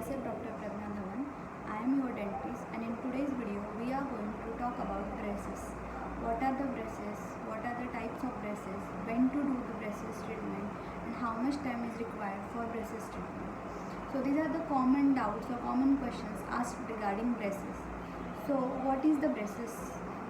myself Dr. Pragna Dhawan. I am your dentist, and in today's video we are going to talk about braces. What are the braces? What are the types of braces? When to do the braces treatment and how much time is required for braces treatment. So these are the common doubts or common questions asked regarding braces. So what is the braces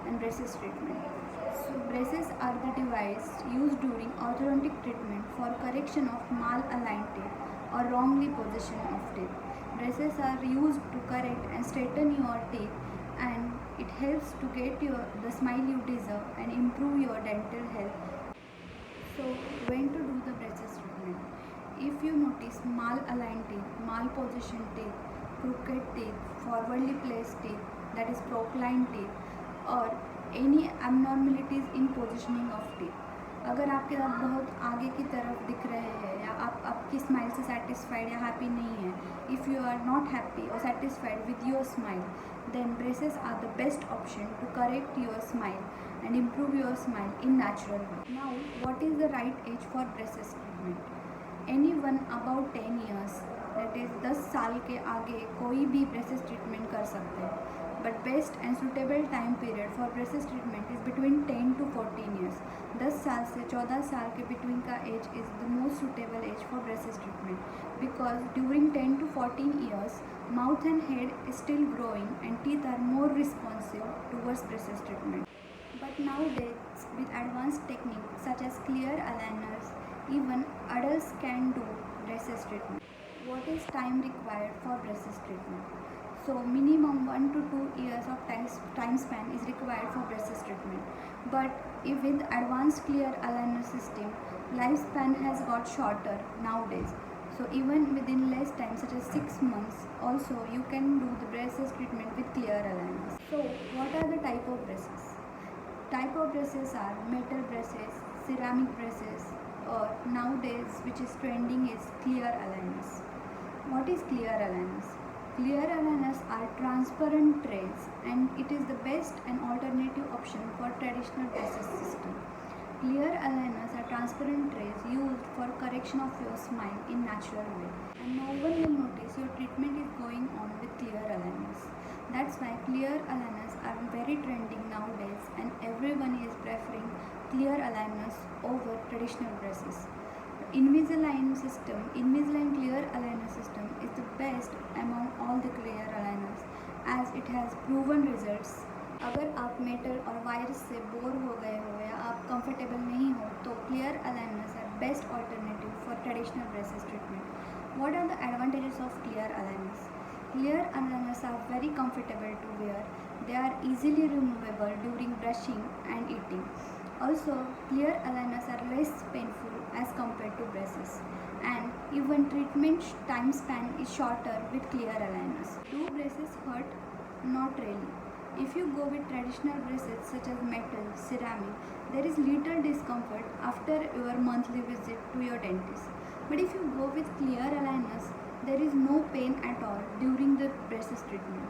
and braces treatment? So braces are the device used during orthodontic treatment for correction of malaligned teeth or wrongly positioned of teeth. Braces are used to correct and straighten your teeth, and it helps to get the smile you deserve and improve your dental health. So when to do the braces treatment? If you notice malaligned teeth, malpositioned teeth, crooked teeth, forwardly placed teeth, that is proclined teeth, or any abnormalities in positioning of teeth, अगर आपके दांत बहुत आगे की तरफ दिख रहे हैं या आप आपकी स्माइल से सेटिस्फाइड या हैप्पी नहीं है, if you are not happy और satisfied with your smile, then braces are the best option to correct your smile and improve your smile in natural way. Now, what is the right age for braces treatment? Anyone about 10 years, that is 10 साल के आगे कोई भी braces treatment कर सकते हैं. But best and suitable time period for braces treatment is between 10 to 14 years. 10 साल से 14 साल के between का age is the most suitable age for braces treatment, because during 10 to 14 years, mouth and head is still growing and teeth are more responsive towards braces treatment. But nowadays, with advanced techniques such as clear aligners, even adults can do braces treatment. What is time required for braces treatment? So minimum 1 to 2 years of time span is required for braces treatment. But if with advanced clear aligner system, lifespan has got shorter nowadays. So even within less time, such as 6 months, also you can do the braces treatment with clear aligners. So what are the type of braces? Type of braces are metal braces, ceramic braces, or nowadays which is trending is clear aligners. What is clear aligners? Clear aligners are transparent trays, and it is the best and alternative option for traditional braces system. Clear aligners are transparent trays used for correction of your smile in natural way, and no one will notice your treatment is going on with clear aligners. That's why clear aligners are very trending nowadays, and everyone is preferring clear aligners over traditional braces. Invisalign clear aligner system is the best among all the clear aligners, as it has proven results. अगर आप metal और wires से bore हो गए हो या आप comfortable नहीं हो, तो clear aligners are best alternative for traditional braces treatment. What are the advantages of clear aligners? Clear aligners are very comfortable to wear. They are easily removable during brushing and eating. Also, clear aligners are less painful as compared to braces, and even treatment time span is shorter with clear aligners. Do braces hurt? Not really. If you go with traditional braces such as metal, ceramic, there is little discomfort after your monthly visit to your dentist. But if you go with clear aligners, there is no pain at all during the braces treatment.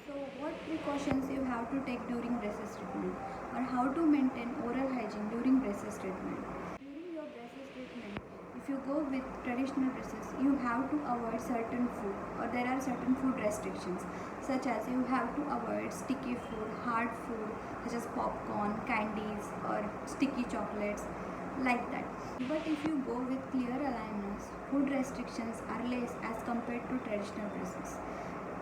So what precautions you have to take during braces treatment, or how to maintain oral hygiene during braces treatment? During your braces treatment, if you go with traditional braces, you have to avoid certain food, or there are certain food restrictions, such as you have to avoid sticky food, hard food such as popcorn, candies, or sticky chocolates, like that. But if you go with clear aligners, food restrictions are less as compared to traditional braces,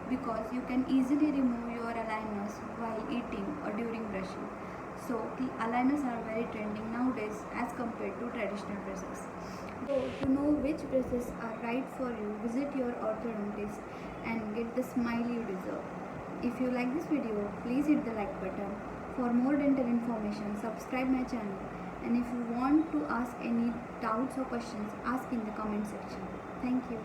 because you can easily remove your aligners while eating or during brushing. So the aligners are very trending nowadays as compared to traditional braces. So to know which braces are right for you, visit your orthodontist and get the smile you deserve. If you like this video, please hit the like button. For more dental information, subscribe my channel. And if you want to ask any doubts or questions, ask in the comment section. Thank you.